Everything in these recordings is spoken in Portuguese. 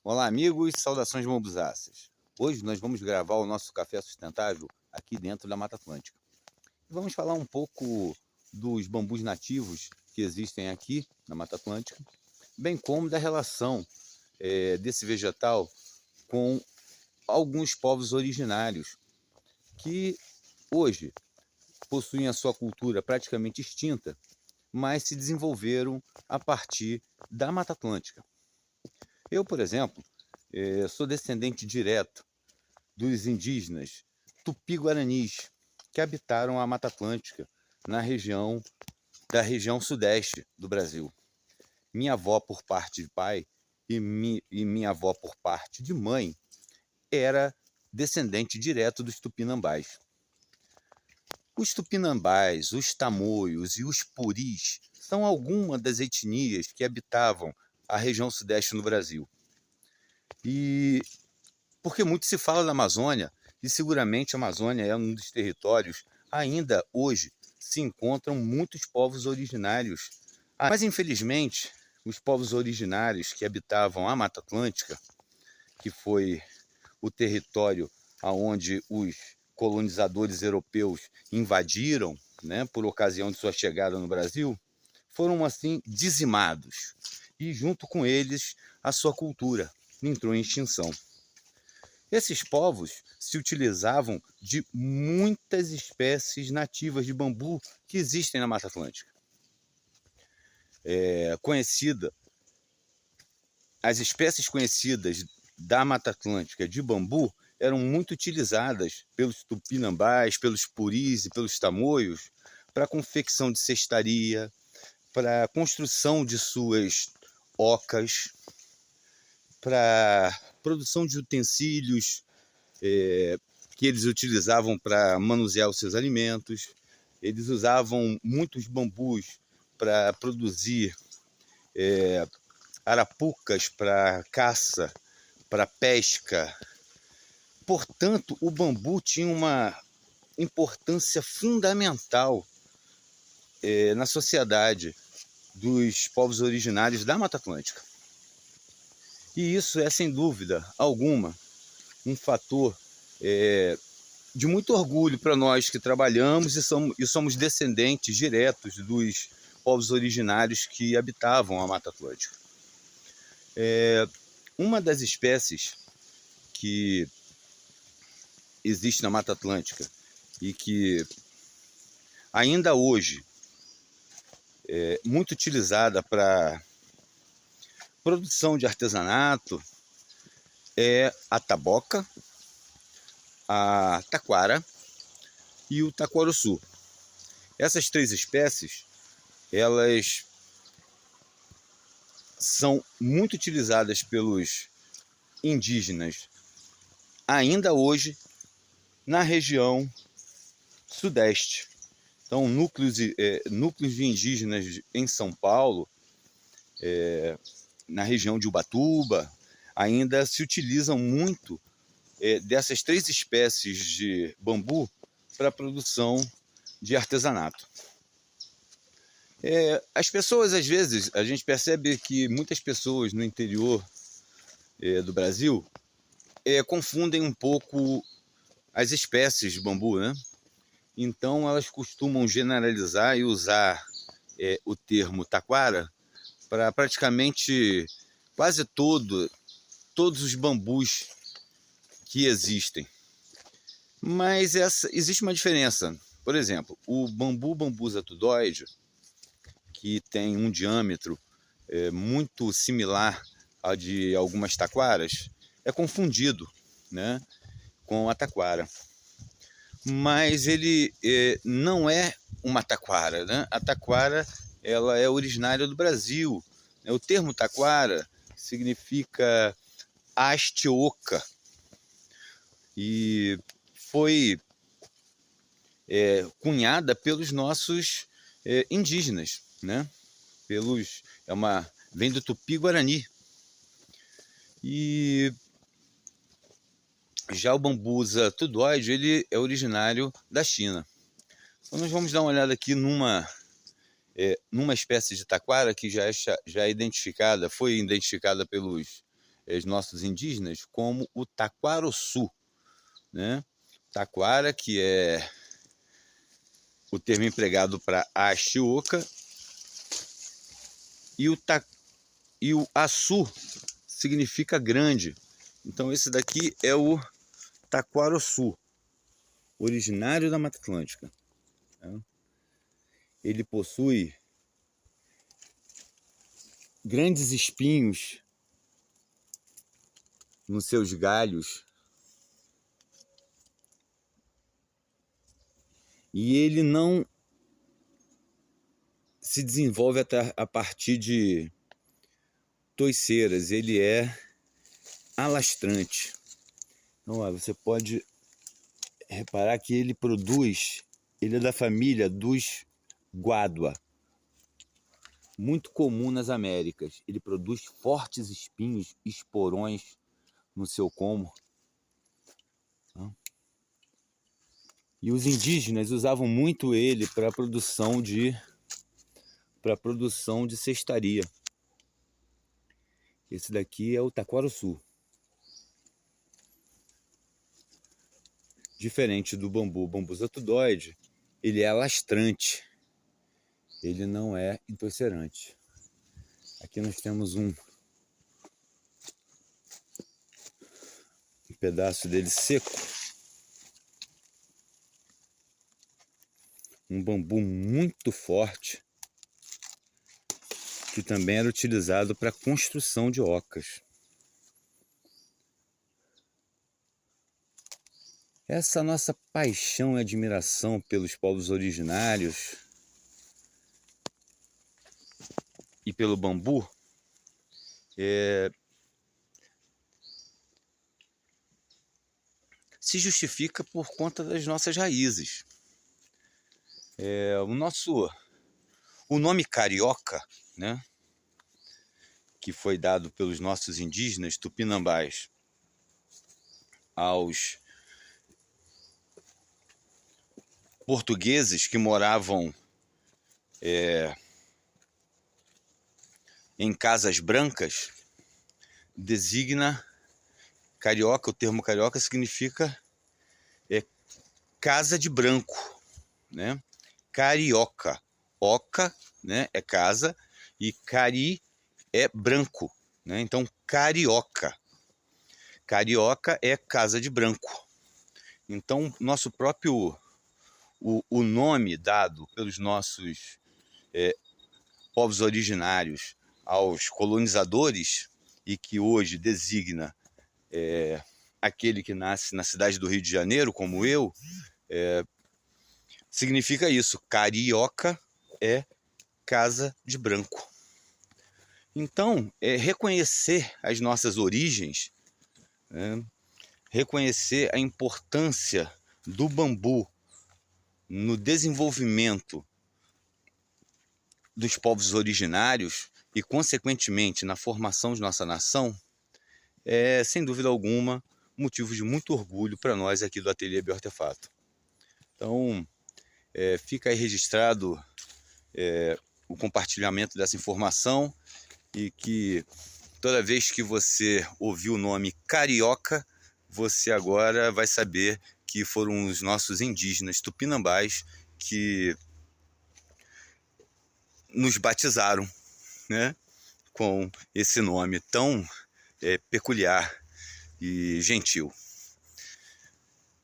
Olá, amigos, saudações bambusáceas. Hoje nós vamos gravar o nosso café sustentável aqui dentro da Mata Atlântica. Vamos falar um pouco dos bambus nativos que existem aqui na Mata Atlântica, bem como da relação desse vegetal com alguns povos originários que hoje possuem a sua cultura praticamente extinta, mas se desenvolveram a partir da Mata Atlântica. Eu, por exemplo, sou descendente direto dos indígenas tupi-guaranis que habitaram a Mata Atlântica da região sudeste do Brasil. Minha avó por parte de pai e minha avó por parte de mãe era descendente direto dos tupinambás. Os tupinambás, os tamoios e os puris são algumas das etnias que habitavam a região sudeste no Brasil. E porque muito se fala da Amazônia, e seguramente a Amazônia é um dos territórios, ainda hoje se encontram muitos povos originários. Mas infelizmente, os povos originários que habitavam a Mata Atlântica, que foi o território onde os colonizadores europeus invadiram, né, por ocasião de sua chegada no Brasil, foram assim dizimados. E junto com eles a sua cultura entrou em extinção. Esses povos se utilizavam de muitas espécies nativas de bambu que existem na Mata Atlântica. As espécies conhecidas da Mata Atlântica de bambu eram muito utilizadas pelos tupinambás, pelos puris e pelos tamoios para a confecção de cestaria, para a construção de suas ocas, para produção de utensílios que eles utilizavam para manusear os seus alimentos. Eles usavam muitos bambus para produzir arapucas para caça, para pesca. Portanto, o bambu tinha uma importância fundamental na sociedade dos povos originários da Mata Atlântica. E isso é, sem dúvida alguma, um fator de muito orgulho para nós que trabalhamos e somos descendentes diretos dos povos originários que habitavam a Mata Atlântica. Uma das espécies que existe na Mata Atlântica e que ainda hoje é muito utilizada para produção de artesanato é a taboca, a taquara e o taquaruçu. Essas três espécies, elas são muito utilizadas pelos indígenas ainda hoje na região sudeste. Então, núcleos de indígenas em São Paulo, na região de Ubatuba, ainda se utilizam muito dessas três espécies de bambu para a produção de artesanato. As pessoas, às vezes, a gente percebe que muitas pessoas no interior do Brasil confundem um pouco as espécies de bambu, né? Então, elas costumam generalizar e usar o termo taquara para praticamente quase todos os bambus que existem. Mas existe uma diferença. Por exemplo, o bambusa tudoide, que tem um diâmetro muito similar ao de algumas taquaras, é confundido, né, com a taquara. Mas ele não é uma taquara, né? A taquara, ela é originária do Brasil. O termo taquara significa haste oca e foi cunhada pelos nossos indígenas, né? Vem do tupi-guarani. E já o bambusa tudoide, ele é originário da China. Então nós vamos dar uma olhada aqui numa espécie de taquara que já é identificada, foi identificada pelos os nossos indígenas como o taquaroçu, né? Taquara, que é o termo empregado para a Axioca, e o açu significa grande. Então esse daqui é o taquaroçu, originário da Mata Atlântica. Ele possui grandes espinhos nos seus galhos e ele não se desenvolve a partir de toiceiras, ele é alastrante. Então, ó, você pode reparar que ele é da família dos guádua, muito comum nas Américas. Ele produz fortes espinhos, esporões no seu como. E os indígenas usavam muito ele para a produção de cestaria. Esse daqui é o taquaroçu. Diferente do bambu, o bambu zatudoide, ele é alastrante. Ele não é entoicerante. Aqui nós temos um pedaço dele seco. Um bambu muito forte, que também era utilizado para a construção de ocas. Essa nossa paixão e admiração pelos povos originários e pelo bambu se justifica por conta das nossas raízes. O nome carioca, né, que foi dado pelos nossos indígenas tupinambás aos portugueses que moravam em casas brancas, designa carioca. O termo carioca significa casa de branco, né? Carioca, oca, né, é casa, e cari é branco, né? Então carioca é casa de branco. Então nosso próprio o nome dado pelos nossos povos originários aos colonizadores, e que hoje designa aquele que nasce na cidade do Rio de Janeiro, como eu, significa isso. Carioca é casa de branco. Então, reconhecer as nossas origens, reconhecer a importância do bambu no desenvolvimento dos povos originários e, consequentemente, na formação de nossa nação, é, sem dúvida alguma, motivo de muito orgulho para nós aqui do Ateliê Bioartefato. Então, fica aí registrado o compartilhamento dessa informação, e que toda vez que você ouvir o nome carioca, você agora vai saber que foram os nossos indígenas tupinambás que nos batizaram, né, com esse nome tão peculiar e gentil.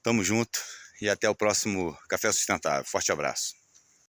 Tamo junto e até o próximo Café Sustentável. Forte abraço.